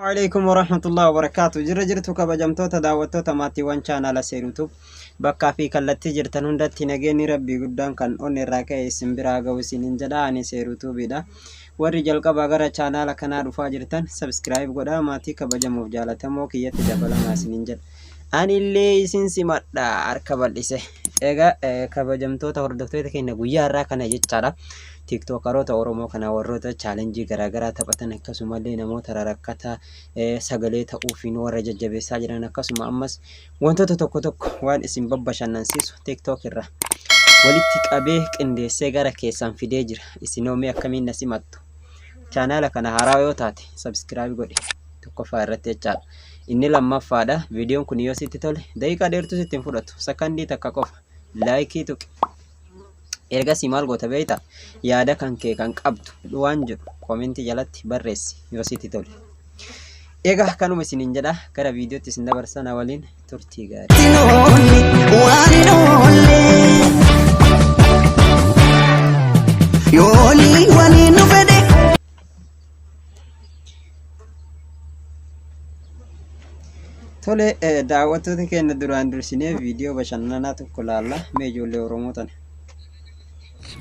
عليكم ورحمة الله وبركاته. جرجرتو كبجمتو تداوتو تماتي وان channel سيروتو بكا في كلتي جرتن هندتي نجيني ربي قدام كان أوني راكي سمبرا غوسين جداني سيروتو بيدا ورجال كباغرا channel كنا رفا جرتن سبسكرايب قدا ماتي كبجمو جالتمو كيت دبلا ماسين جد أني اللي سمات دا أركب الليسه إيجا كبجمتو تهردكتو تكين نقويا راكنا جتشارا TikTokeroota Oromoo kana warroota challenge garaagaraa taphatan akkasumallee namoota rakkata sagalee ta'uufiin warra jajjabeessaa jiran akkasuma ammas wantoota tokko waan isin babbashannansiisu TikTok irra walitti qabee qindeessee gara keessan fidee jira. Isinoomee akkamiin nasimattu channel kana haaraa yoo taate subscribe godhi tokkoffaa irratti jechaadha. Inni lammaffaadha. Viidiyoon kun yoo sitti tole daqiiqaa dheertuu sitti hin fudhatu sakandii takka qofa laayikii tuqi. Erga simaal goota beeyta yaada kan kee kan qabdu waan jedhu komentii jalatti barreessi yoo sitti tole. Egaa kanuma isiniin jedha gara viidiyootti isin dabarsana waliin turtii gaarii. Tole daawwattoota keenya duraan dursinee viidiyoo bashannanaa tokko laalla mee ijoollee Oromoo tana.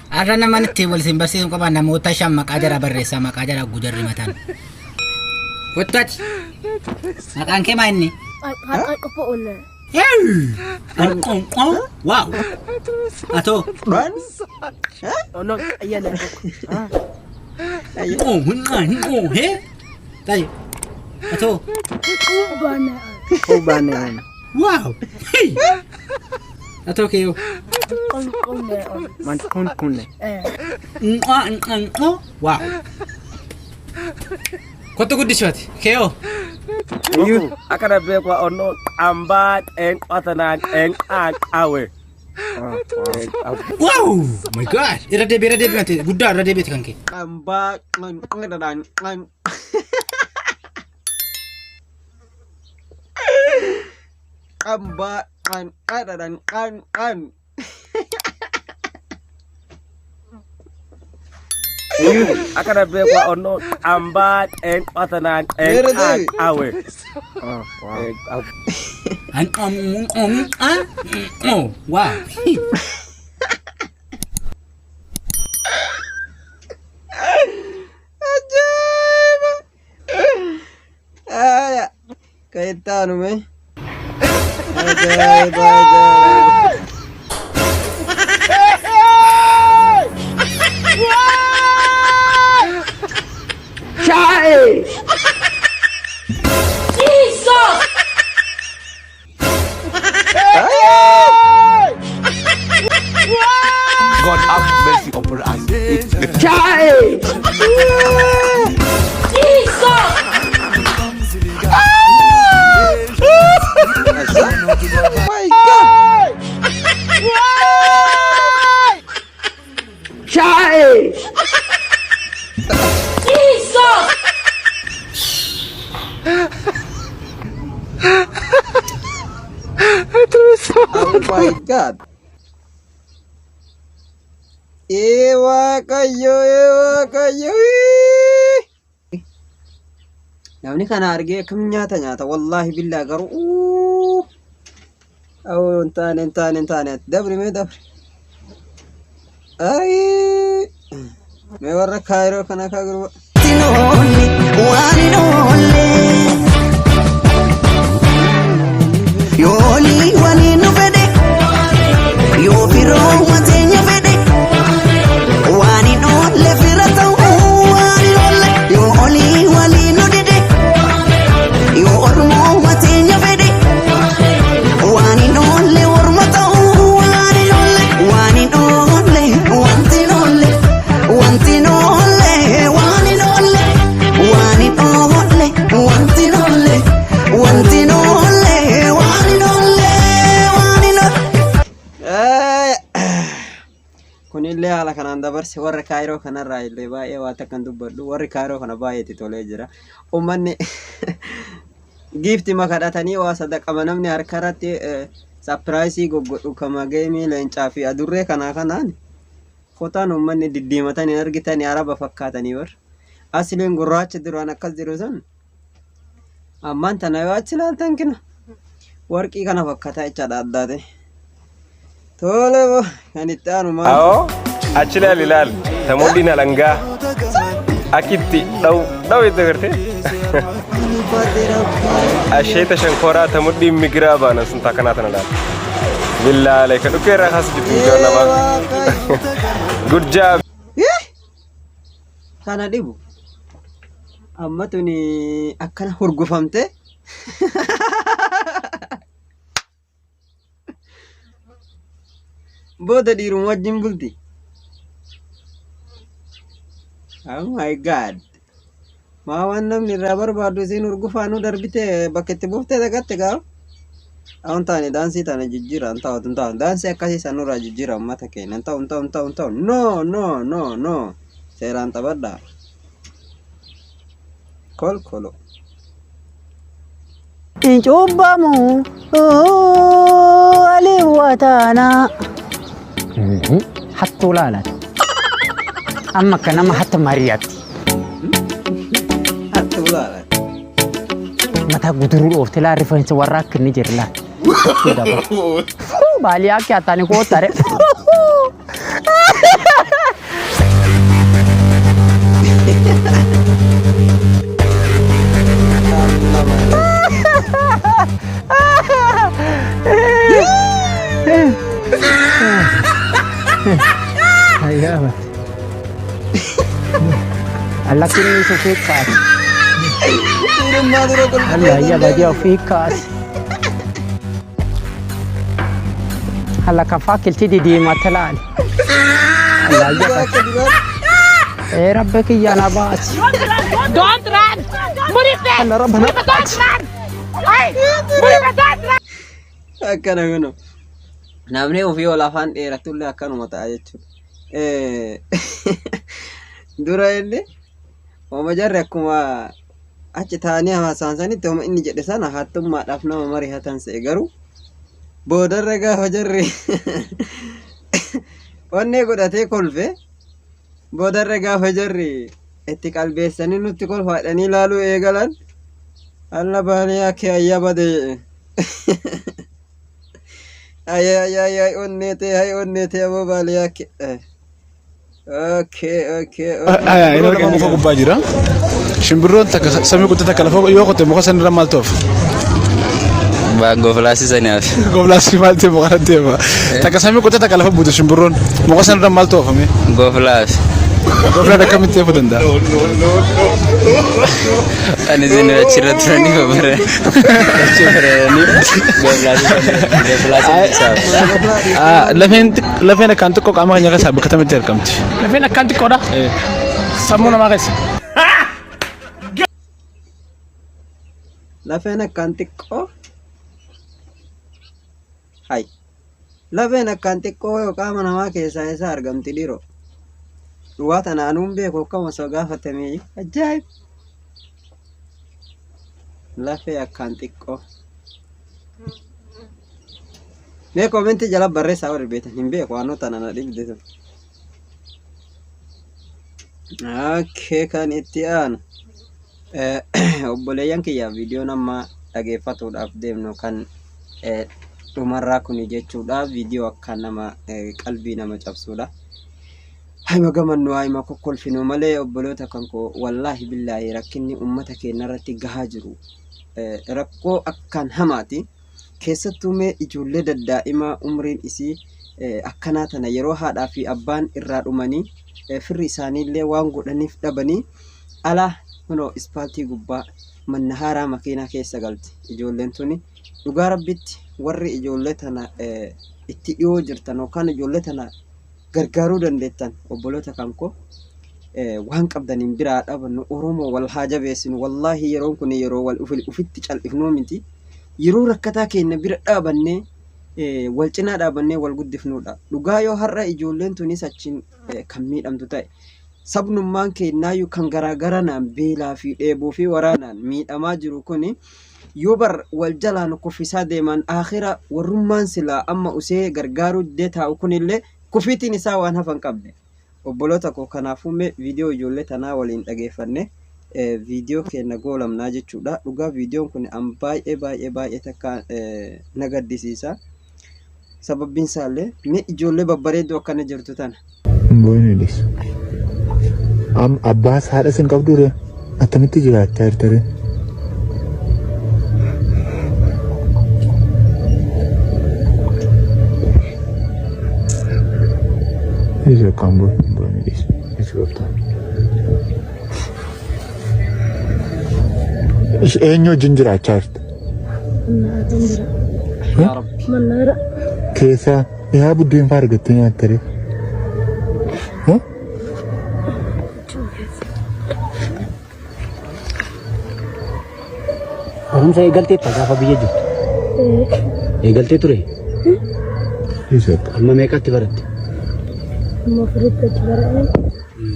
Ada naman table simbar sih kau mana mau tasya makadara berresa makadara gudar rimatan. Kutat. Makan ke main ni? Makan kepoole. Wow. Atau? Ban? Oh no, iya dah. Oh, he? Tadi. Atau? Bana. Oh bana. Wow. Hey. Atau kau? Man kunne. Wow. Kau tu gudis wat. Kau? Ayun, akan ada kwa ono ambat otanan awe. Wow, my God. Ira de nanti. Gudar ada bet kan ke? Ambak ambak Ayun, akan ada kwa ono ambat otanan awe. Wow. Aja. Kaitan me. God have mercy upon us. My God. Oh my God. Ewa kayo. Namni kana argee akkam nyaata wallahi billahi garuu أو انتان دبري ما دبري أي ما ورا كايرو كنا كاغرو يولي ولي نفدي يو فيرو وتني فدي واني نون لفيرتو واني نون يولي ولي ندي يو أرمو وتني فدي واني نون لي ورمتو واني نون لي واني نون لي وانتي نون لي وانتي نون لي واني نون لي واني نون لي وانتي نون لي وانتي نون لي واني نون لي واني نون kun illee haala kanaan dabarse warra kaayiroo kanarraa illee baay'ee waa takkan dubbadhu warri kaayiroo kana baay'eetti tolee jira ummanni giifti makadhatanii waa sadaqama namni harka irratti sapiraayisii goggodhu kama geemii leencaa fi adurree kanaan fotaan ummanni diddiimatanii argitanii araba fakkaatanii warra asliin gurraacha duraan akkas jiru sun ammaan tana yoo achi ilaaltan kina warqii kana fakkataa jechaadha addaate. Tole boo kan itti aanu maal? Awo achi ilaal tamudhiin alangaa akitti dhaw itti agartee. Asheeta shankoraa tamudhiin migiraa baana sun takkanaa tana laal. Billaalee kan dhukkee irraa kaasa jirtu ijoon namaa. Good job. Kana dhibu amma tuni akkana hurgufamte booda dhiiruma wajjin bulti. Oh my god. Maa waan namni irraa barbaadu isiin hurgufaanuu darbite bakka itti buuftee dagatte gaafa. Awwan taane daansii tana jijjiira an ta'u tun ta'u daansii akkasii sanurraa jijjiira uummata keenya an ta'u no seeraan taphadhaa. Kolkolo. Incubamu aliwatana. Hattu laalat. Amma kanama hatta mariyatti. Hattu laalat. Mata guduruu of tilaa rifeensa warra akka inni jirla. Baali akka ataani koo tare. Ayah. Allah kini sufikas. Allah ya bagi sufikas. Allah kafakil tidi di matalan. Allah ya bagi. Rabbek ya nabas. Don't run. Murifet. Allah Rabbana. Don't run. Hey, murifet don't run. Akkana gono. Namni ofii ol afaan dheeratullee akkanuma ta'a jechuudha. Dura illee ooma jarri akkuma achi taa'anii haasaan sanitti ooma inni jedhe sana hattummaadhaaf nama marihatan se'e garuu boodarra gaafa jarri onnee godhatee kolfe boodarra gaafa jarri itti qalbeessanii nutti kolfaadhanii ilaaluu eegalan alla baanii akka ayyaa badee. Ay onnete abo baali yake. Okay. Ino lama muka gubbaa jira. Shimbirroon takka samii guddata takka lafa yoo qote muka sanirra maal ta'uuf? Goflaasii saniif. Goflaasii maal ta'e muka sana deema. Takka samii guddata takka lafa buute shimbirroon muka sanirra maal ta'uufame? Goflaas. Goflaan akkamitti ta'uu danda'a? Ani isin achirra turanii babare. Lafeen akkaan xiqqoo qaama keenya keessaa bakka kamitti argamti? Lafeen akkaan xiqqoodha. Sammuu namaa keessa. Lafeen akkaan xiqqoo. Hay. Lafeen akkaan xiqqoo yoo qaama namaa keessaa isa argamti dhiiroo. Dhugaa tanaanuun beeku akkama osoo gaafatamee ajaa'ib. Lafee akkaan xiqqoo. Mee koomenti jala barreessaa warri beektan hin beeku waanoo tana na dhibde sun. Okay kan itti aanu. Obboleeyyan kiyyaa viidiyoo nama dhageeffatuudhaaf deemnu kan dhumarraa kuni jechuudha. Viidiyoo akka nama qalbii nama cabsuudha. Haima gamannu haima kokkolfinu malee obboloota kan koo wallaahi billaahi rakkinni uummata keenya irratti gahaa jiru. Rakkoo akkaan hamaati. Keessattuu mee ijoollee daddaa'imaa umriin isii akkanaa tana yeroo haadhaa fi abbaan irraa dhumanii firri isaaniillee waan godhaniif dhabanii alaa kunoo ispaaltii gubbaa manna haaraa makiinaa keessa galti. Ijoolleen tuni dhugaa rabbitti warri ijoollee tana itti dhiyoo jirtan yookaan ijoollee tana gargaaruu dandeettan obboloota kan koo waan qabdaniin biraa dhabannu Oromoo wal haa jabeessinu. Wallaahi yeroon kun yeroo wal ufitti cal'ifnuu miti. Yeroo rakkataa keenya bira dhaabannee wal cinaa dhaabannee wal guddifnuudha. Dhugaa yoo har'a ijoolleen tunis achiin kan miidhamtu ta'e sabnummaan keenyaayyuu kan garaagaraan beelaa fi dheebuu fi waraanaan miidhamaa jiru kuni yoo bar wal jalaan kuffisaa deeman akhira warrummaan silaa amma usee gargaaruu didee taa'u kunillee kufiitiin isaa waan hafan qabne. Obboloota koo kanaafuu mee viidiyoo ijoollee tanaa waliin dhageeffanne viidiyoo keenya goolamnaa jechuudha. Dhugaa viidiyoon kun an baay'ee takka na gaddisiisa. Sababbiin isaallee mee ijoollee babbareedduu akkana jirtu tana. Booniidis. Abbaas haadha sin qabdure attamitti jiraachaa jirtare. Isa kan booniidis. Isa qabta. Eenyu wajjin jiraachaa jirta? Yaa Rabbi. Keessa yaa buddeen fa'aa argattee nyaattare. Barumsa eegalteetta gaafa biyya jirtu. Eegaltee ture. Amma meeqatti baratte? Amma firiitti barate.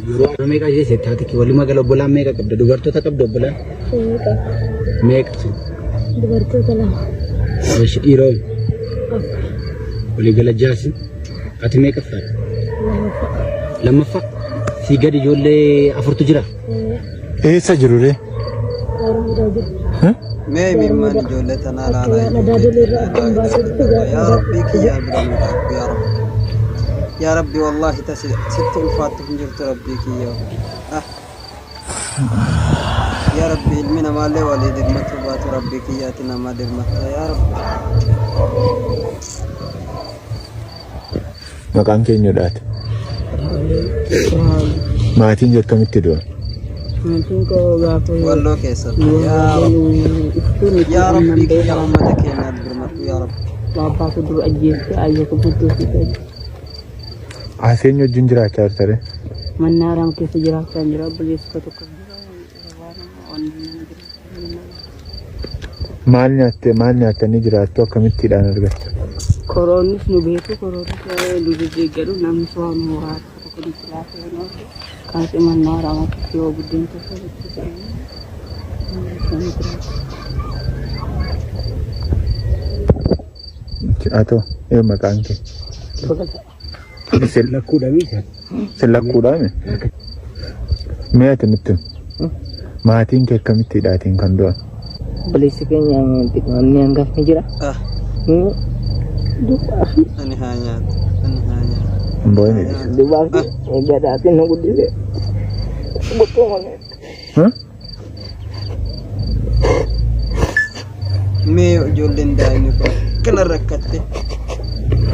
Yeroo amma meeqa ishee taatiki walumaa gala obbolaan meeqa qabda? Dubartoota qabda obbolaan? Meeqa? Dubartoota lama. Dhiiroo? Walii gala jaasi? Ati meeqa fa'a? Lammaffaa? Sii gadi ijoollee afurtu jira? Eessa jiru ree? Mee mimmaan ijoollee tanaa laalaa yaa Rabbii kiyyaa bira nu dhaabbu yaa Rabbi. Yaa Rabbi wallaahi sitti ulfaattu hin jirtu Rabbii kiyyaa. Yaa Rabbi ilmi namaallee walii dirmatu baatu Rabbii kiyyaatti namaa dirmatta yaa Rabbi. Maqaan keenyadhaati. Maatiin akkamitti du'a? Maatiin koo gaafa Walloo keessatti yaa Rabbii kiyyaa uummata keenyaatti dirmatu yaa Rabbi. Baabbaatu dur ajjeesse ayyoo kubbuttuu fi ta'e. Aseen wajjin jiraachaa jirtare? Mannaaraan keessa jiraachaa jira obboleessa tokko jira. Maal nyaattanii jiraattu akkamittiidhaan argatta? Koroonnis nu beeku koroonnis nu jijjiigalu namni so'aan horaa tokko ni jiraata yoo kaasee mannaaraan akkasii yoo buddeen tokko itti Atoo maqaan kee? Sillakkuudhaami? Mee ati nutti maatiin kee akkamittiidhaatiin kan du'an? Obboleessi keenya namni hangafni jira. Ani haa nyaatu. Booniidis. Dubaaf gadaatiin nu guddise. Mee ijoolleen daa'imni kun kana rakkatte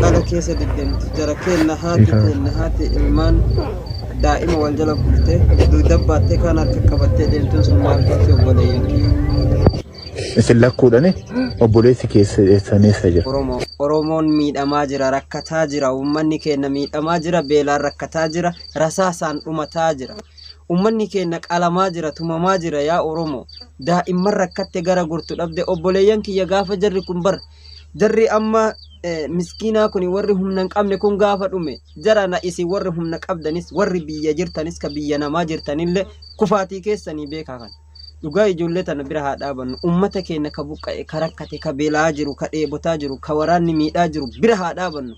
ala keessa deddeemtu jara kenna haati ilmaan daa'ima wal jala bultee dugda baattee kan harka qabattee deemtuun sun maal ta'e obboleeyyan kiyya. Isin lakkuudhani obboleessi keessa jira. Oromoon miidhamaa jira, rakkataa jira, uummanni keenya miidhamaa jira, beelaan rakkataa jira, rasaasaan dhumataa jira. Uummanni keenya qalamaa jira, tumamaa jira yaa Oromoo. Daa'imman rakkatte gara gurtu dhabde obboleeyyan kiyya gaafa jarri kun bar jarri amma miskiinaa kun warri humna hin qabne kun gaafa dhume jara na isin warri humna qabdanis warri biyya jirtanis ka biyya namaa jirtanillee kufaatii keessanii beekaa kan. Dhugaa ijoollee tana bira haa dhaabannu uummata keenya ka buqqa'e ka rakkate ka beelaa jiru ka dheebotaa jiru ka waraanni miidhaa jiru bira haa dhaabannu.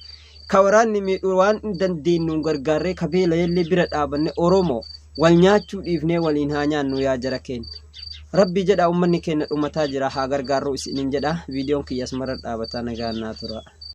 Ka waraanni miidhu waan dandeenyu gargaarree ka beelayellee bira dhaabanne Oromoo wal nyaachuu dhiifnee waliin haa nyaannu yaa jara keenya. Rabbi jedha uummanni keenya dhumataa jira haa gargaarru isiniin jedha. Viidiyoon kiyyas mara dhaabataa nagaan naa tura.